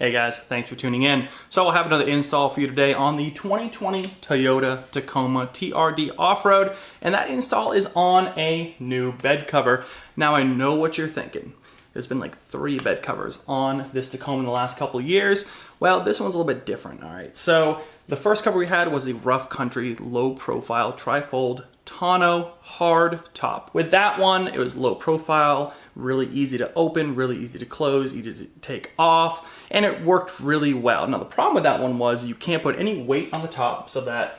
Hey guys, thanks for tuning in. So I'll have another install for you today on the 2020 Toyota Tacoma TRD Off-Road, and that install is on a new bed cover. Now I know what you're thinking. There's been like 3 bed covers on this Tacoma in the last couple of years. Well, this one's a little bit different, all right? So the first cover we had was the Rough Country Low Profile Trifold Tonneau Hard Top. With that one, it was low profile, really easy to open, really easy to close, easy to take off, and it worked really well. Now the problem with that one was you can't put any weight on the top, so that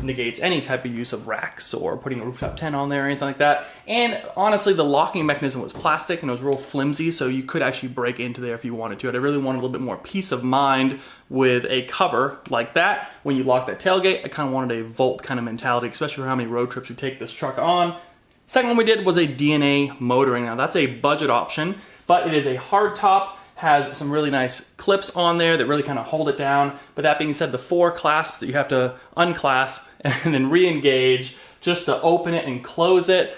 negates any type of use of racks or putting a rooftop tent on there or anything like that. And honestly, the locking mechanism was plastic and it was real flimsy, so you could actually break into there if you wanted to. And I really wanted a little bit more peace of mind with a cover like that. When you lock that tailgate, I kind of wanted a Volt kind of mentality, especially for how many road trips we take this truck on. Second one we did was a DNA motoring. Now that's a budget option, but it is a hard top, has some really nice clips on there that really kind of hold it down. But that being said, the 4 clasps that you have to unclasp and then re-engage just to open it and close it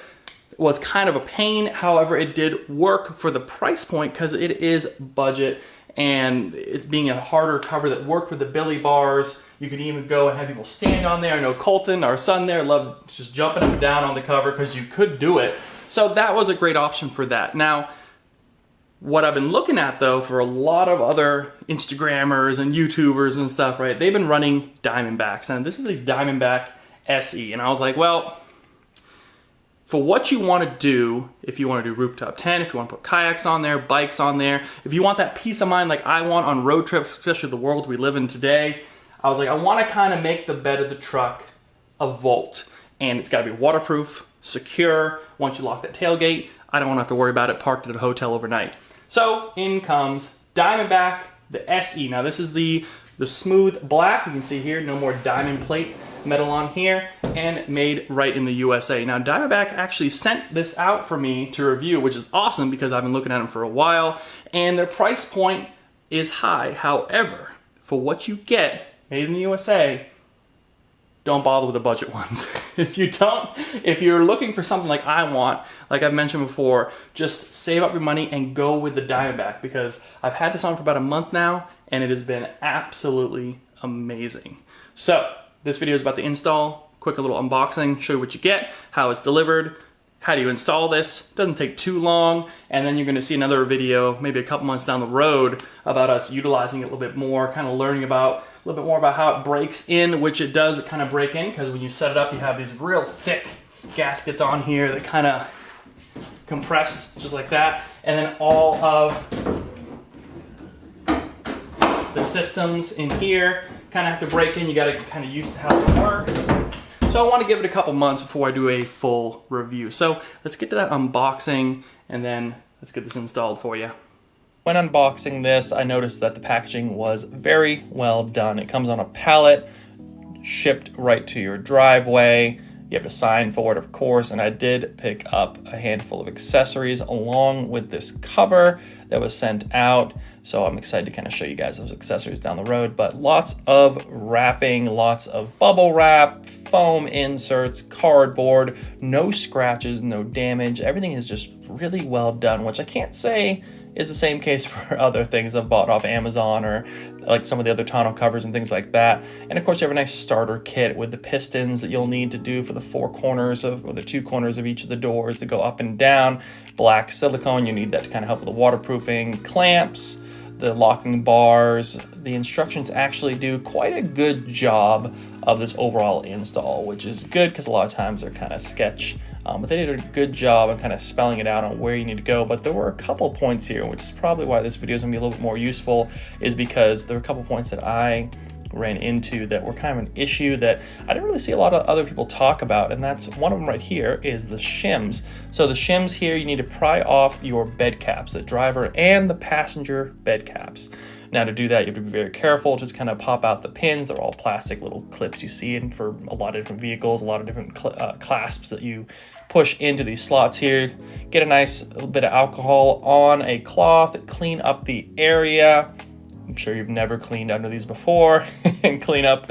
was kind of a pain. However, it did work for the price point because it is budget, and it being a harder cover that worked with the billy bars. You could even go and have people stand on there. I know Colton, our son there, loved just jumping up and down on the cover because you could do it. So that was a great option for that. Now, what I've been looking at though for a lot of other Instagrammers and YouTubers and stuff, right? They've been running DiamondBacks, and this is a DiamondBack SE. And I was like, well, for what you want to do, if you want to do rooftop tent, if you want to put kayaks on there, bikes on there, if you want that peace of mind like I want on road trips, especially the world we live in today, I was like, I want to kind of make the bed of the truck a Volt. And it's got to be waterproof, secure. Once you lock that tailgate, I don't want to have to worry about it parked at a hotel overnight. So in comes DiamondBack, the SE. Now this is the smooth black. You can see here, no more diamond plate metal on here, and made right in the USA. Now DiamondBack actually sent this out for me to review, which is awesome because I've been looking at them for a while, and their price point is high. However, for what you get, made in the USA, don't bother with the budget ones. If you're looking for something like I want, like I've mentioned before, just save up your money and go with the DiamondBack, because I've had this on for about a month now and it has been absolutely amazing. So this video is about the install, quick little unboxing, show you what you get, how it's delivered, how do you install this. Doesn't take too long, and then you're going to see another video maybe a couple months down the road about us utilizing it a little bit more, kind of learning about a little bit more about how it breaks in, which it does kind of break in, because when you set it up, you have these real thick gaskets on here that kind of compress just like that. And then all of the systems in here kind of have to break in. You got to get kind of used to how they work. So I want to give it a couple months before I do a full review. So let's get to that unboxing, and then let's get this installed for you. When unboxing this, I noticed that the packaging was very well done. It comes on a pallet, shipped right to your driveway. You have to sign for it, of course, and I did pick up a handful of accessories along with this cover that was sent out. So I'm excited to kind of show you guys those accessories down the road, but lots of wrapping, lots of bubble wrap, foam inserts, cardboard, no scratches, no damage. Everything is just really well done, which I can't say is the same case for other things I've bought off Amazon or like some of the other tonneau covers and things like that. And of course you have a nice starter kit with the pistons that you'll need to do for the 4 corners of, or the 2 corners of each of the doors to go up and down. Black silicone, you need that to kind of help with the waterproofing. Clamps, the locking bars. The instructions actually do quite a good job of this overall install, which is good because a lot of times they're kind of sketch. But they did a good job of kind of spelling it out on where you need to go. But there were a couple points here, which is probably why this video is going to be a little bit more useful, is because there were a couple points that I ran into that were kind of an issue that I didn't really see a lot of other people talk about, and that's one of them right here is the shims. So the shims here, you need to pry off your bed caps, the driver and the passenger bed caps. Now to do that, you have to be very careful, just kind of pop out the pins. They're all plastic little clips you see in for a lot of different vehicles, a lot of different clasps that you push into these slots here. Get a nice little bit of alcohol on a cloth, clean up the area. I'm sure you've never cleaned under these before and clean up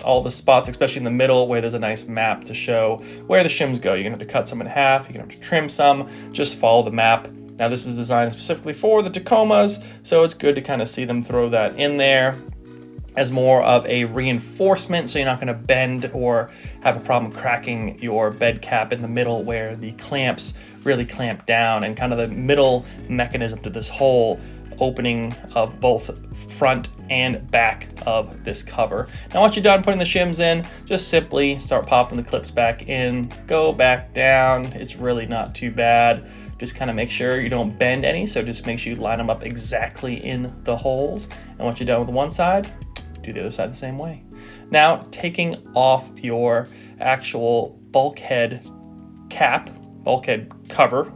all the spots, especially in the middle where there's a nice map to show where the shims go. You're gonna have to cut some in half, you're gonna have to trim some, just follow the map. Now this is designed specifically for the Tacomas, so it's good to kind of see them throw that in there as more of a reinforcement, so you're not going to bend or have a problem cracking your bed cap in the middle where the clamps really clamp down, and kind of the middle mechanism to this whole opening of both front and back of this cover. Now once you're done putting the shims in, just simply start popping the clips back in, go back down. It's really not too bad. Just kind of make sure you don't bend any, so just make sure you line them up exactly in the holes. And once you're done with one side, do the other side the same way. Now, taking off your actual bulkhead cap, bulkhead cover,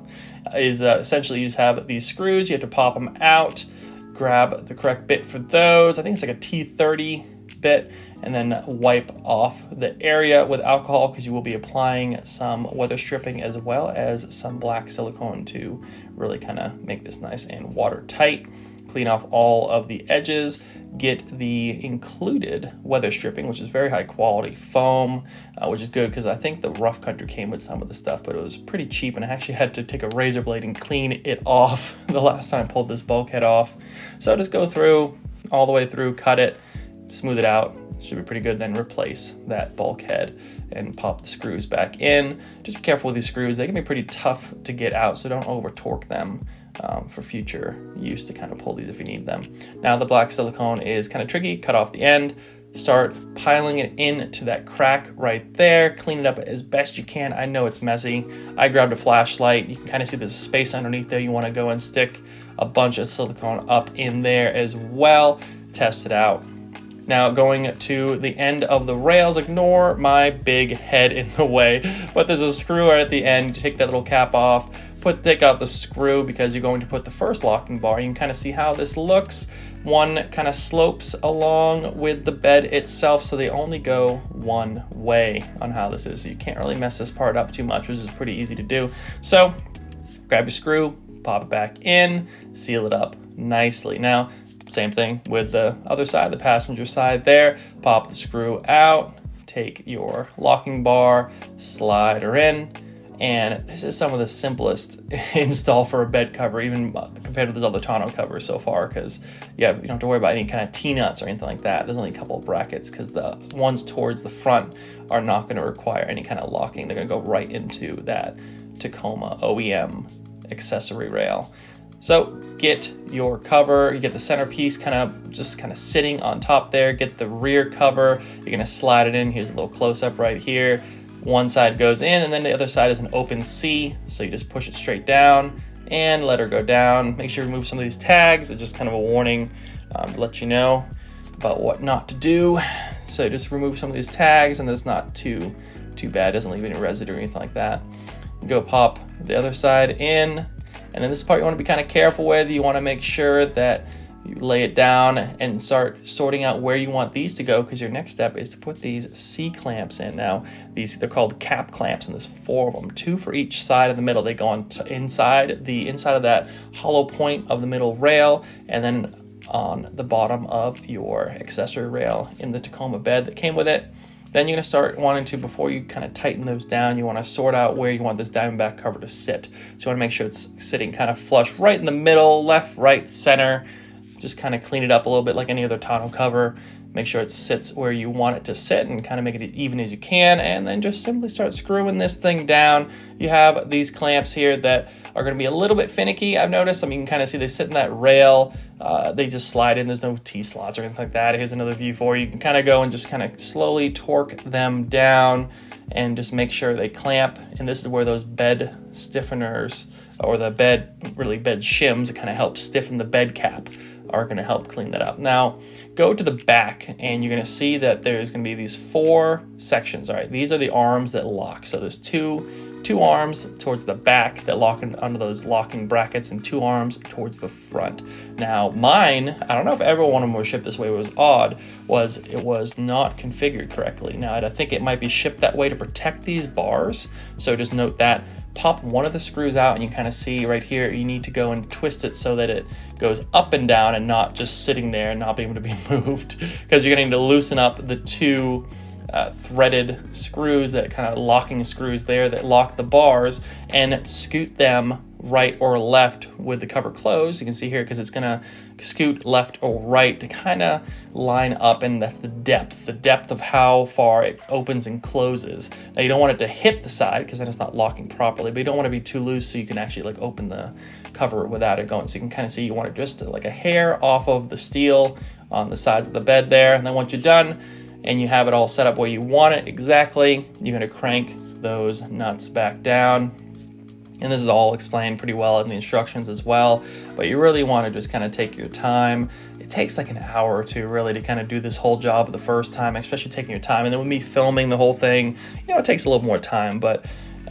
is essentially you just have these screws. You have to pop them out, grab the correct bit for those. I think it's like a T30 bit, and then wipe off the area with alcohol, because you will be applying some weather stripping as well as some black silicone to really kind of make this nice and watertight. Clean off all of the edges, get the included weather stripping, which is very high quality foam, which is good because I think the Rough Country came with some of the stuff, but it was pretty cheap, and I actually had to take a razor blade and clean it off the last time I pulled this bulkhead off. So just go through, all the way through, cut it, smooth it out, should be pretty good, then replace that bulkhead and pop the screws back in. Just be careful with these screws, they can be pretty tough to get out, so don't over torque them. For future use to kind of pull these if you need them. Now the black silicone is kind of tricky. Cut off the end, start piling it into that crack right there, clean it up as best you can. I know it's messy. I grabbed a flashlight. You can kind of see there's a space underneath there. You want to go and stick a bunch of silicone up in there as well. Test it out. Now going to the end of the rails, ignore my big head in the way, but there's a screw right at the end. You take that little cap off, take out the screw, because you're going to put the first locking bar. You can kind of see how this looks. One kind of slopes along with the bed itself, so they only go one way on how this is. So you can't really mess this part up too much, which is pretty easy to do. So grab your screw, pop it back in, seal it up nicely. Now, same thing with the other side, the passenger side there. Pop the screw out, take your locking bar, slide her in. And this is some of the simplest install for a bed cover, even compared to those other tonneau covers so far, because you don't have to worry about any kind of T-nuts or anything like that. There's only a couple of brackets, because the ones towards the front are not going to require any kind of locking. They're going to go right into that Tacoma OEM accessory rail. So get your cover, you get the centerpiece kind of sitting on top there, get the rear cover, you're going to slide it in. Here's a little close-up right here. One side goes in, and then the other side is an open C, so you just push it straight down and let her go down. Make sure you remove some of these tags. It's just kind of a warning to let you know about what not to do. So just remove some of these tags, and it's not too bad. It doesn't leave any residue or anything like that. Go pop the other side in, and then this part you want to be kind of careful with. You want to make sure that you lay it down and start sorting out where you want these to go, because your next step is to put these C-clamps in. Now, they're called cap clamps, and there's 4 of them, 2 for each side of the middle. They go on inside of that hollow point of the middle rail, and then on the bottom of your accessory rail in the Tacoma bed that came with it. Then you're going to start wanting to, before you kind of tighten those down, you want to sort out where you want this Diamondback cover to sit. So you want to make sure it's sitting kind of flush right in the middle, left, right, center. Just kind of clean it up a little bit like any other tonneau cover. Make sure it sits where you want it to sit, and kind of make it as even as you can, and then just simply start screwing this thing down. You have these clamps here that are going to be a little bit finicky, I've noticed. I mean, you can kind of see they sit in that rail. They just slide in. There's no T-slots or anything like that. Here's another view for you. You can kind of go and just kind of slowly torque them down and just make sure they clamp. And this is where those bed stiffeners, or the bed shims that kind of help stiffen the bed cap, are going to help clean that up. Now, go to the back, and you're going to see that there's going to be these 4 sections. All right, these are the arms that lock. So there's two arms towards the back that lock under those locking brackets, and 2 arms towards the front. Now, mine, I don't know if every one of them was shipped this way. What was odd was it was not configured correctly. Now, I think it might be shipped that way to protect these bars. So just note that. Pop one of the screws out, and you kind of see right here, you need to go and twist it so that it goes up and down and not just sitting there and not being able to be moved, because you're going to need to loosen up the 2 threaded screws, that kind of locking screws there that lock the bars, and scoot them right or left with the cover closed. You can see here because it's gonna scoot left or right to kind of line up, and that's the depth of how far it opens and closes. Now you don't want it to hit the side because then it's not locking properly, but you don't want to be too loose so you can actually like open the cover without it going. So you can kind of see you want it just like a hair off of the steel on the sides of the bed there. And then once you're done and you have it all set up where you want it exactly, you're going to crank those nuts back down. And this is all explained pretty well in the instructions as well, but you really want to just kind of take your time. It takes like an hour or two really to kind of do this whole job the first time, especially taking your time. And then with me filming the whole thing, you know, it takes a little more time, but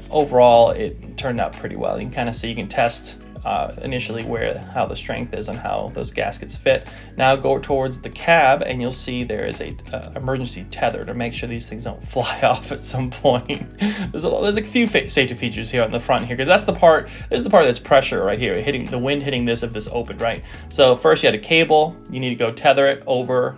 overall it turned out pretty well. You can kind of see, you can test initially how the strength is and how those gaskets fit. Now go towards the cab and you'll see there is a emergency tether to make sure these things don't fly off at some point. There's a few safety features here on the front here, because that's the part, this is the part that's pressure right here, hitting the wind hitting this if this opened, right? So first you had a cable, you need to go tether it over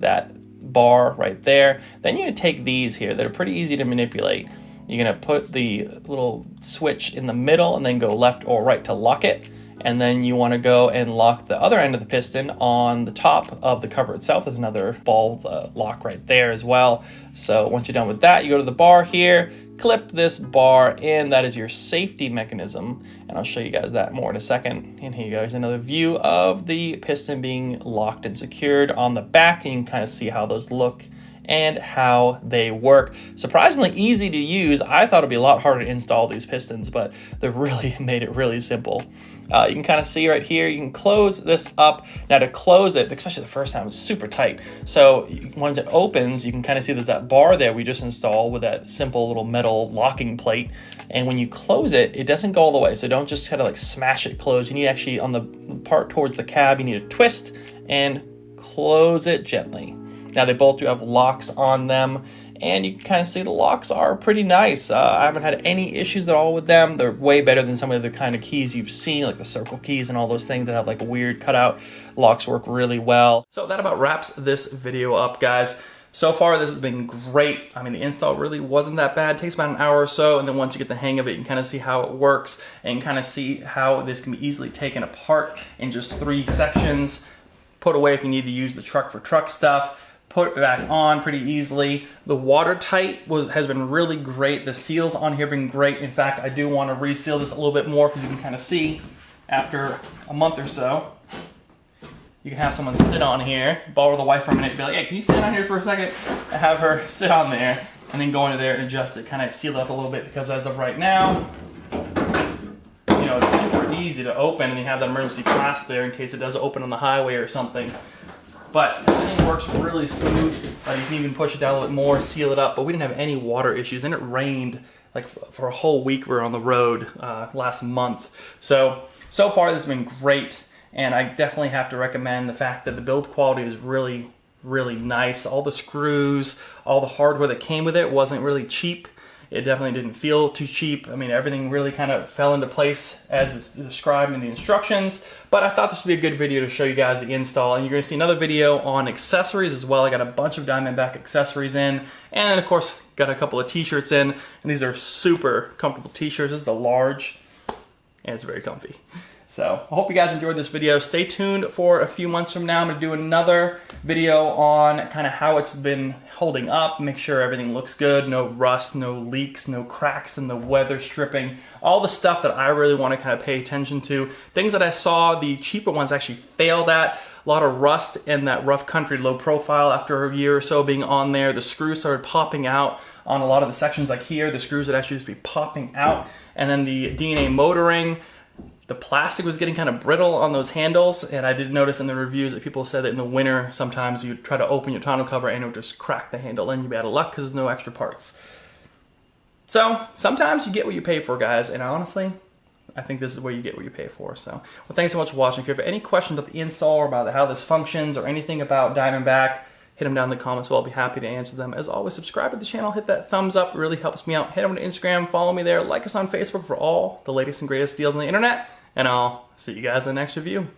that bar right there. Then you're gonna take these here that are pretty easy to manipulate. You're gonna put the little switch in the middle and then go left or right to lock it. And then you wanna go and lock the other end of the piston on the top of the cover itself. There's another ball lock right there as well. So once you're done with that, you go to the bar here, clip this bar in. That is your safety mechanism. And I'll show you guys that more in a second. And here you go, here's another view of the piston being locked and secured on the back. And you can kind of see how those look and how they work. Surprisingly easy to use. I thought it'd be a lot harder to install these pistons, but they really made it really simple. You can kind of see right here, you can close this up. Now to close it, especially the first time, it's super tight. So once it opens, you can kind of see there's that bar there we just installed with that simple little metal locking plate. And when you close it, it doesn't go all the way. So don't just kind of like smash it closed. You need actually, on the part towards the cab, you need to twist and close it gently. Now they both do have locks on them, and you can kind of see the locks are pretty nice. I haven't had any issues at all with them. They're way better than some of the kind of keys you've seen, like the circle keys and all those things that have like a weird cutout. Locks work really well. So that about wraps this video up, guys. So far, this has been great. I mean, the install really wasn't that bad. It takes about an hour or so, and then once you get the hang of it, you can kind of see how it works and kind of see how this can be easily taken apart in just 3 sections. Put away if you need to use the truck for truck stuff. Put it back on pretty easily. The watertight has been really great. The seals on here have been great. In fact, I do want to reseal this a little bit more because you can kind of see after a month or so, you can have someone sit on here, borrow the wife for a minute, be like, hey, can you sit on here for a second? And have her sit on there and then go into there and adjust it, kind of seal it up a little bit, because as of right now, you know, it's super easy to open, and you have that emergency clasp there in case it does open on the highway or something. But everything works really smooth. You can even push it down a little bit more, seal it up, but we didn't have any water issues, and it rained like for a whole week. We were on the road last month. So far this has been great, and I definitely have to recommend the fact that the build quality is really, really nice. All the screws, all the hardware that came with it wasn't really cheap. It definitely didn't feel too cheap. I mean, everything really kind of fell into place as it's described in the instructions. But I thought this would be a good video to show you guys the install. And you're gonna see another video on accessories as well. I got a bunch of DiamondBack accessories in. And then of course, got a couple of t-shirts in. And these are super comfortable t-shirts. This is a large, and it's very comfy. So I hope you guys enjoyed this video. Stay tuned for a few months from now. I'm gonna do another video on kind of how it's been holding up, make sure everything looks good, no rust, no leaks, no cracks in the weather stripping, all the stuff that I really want to kind of pay attention to. Things that I saw the cheaper ones actually failed at. A lot of rust in that rough country low profile after a year or so being on there. The screws started popping out on a lot of the sections, like here, the screws would actually just be popping out. And then the DNA motoring, the plastic was getting kind of brittle on those handles, and I did notice in the reviews that people said that in the winter sometimes you'd try to open your tonneau cover and it would just crack the handle, and you'd be out of luck because there's no extra parts. So sometimes you get what you pay for, guys, and honestly, I think this is where you get what you pay for. So, well, thanks so much for watching. If you have any questions about the install or about how this functions or anything about DiamondBack, hit them down in the comments. I'll be happy to answer them. As always, subscribe to the channel, hit that thumbs up, it really helps me out. Head over to Instagram, follow me there, like us on Facebook for all the latest and greatest deals on the internet, and I'll see you guys in the next review.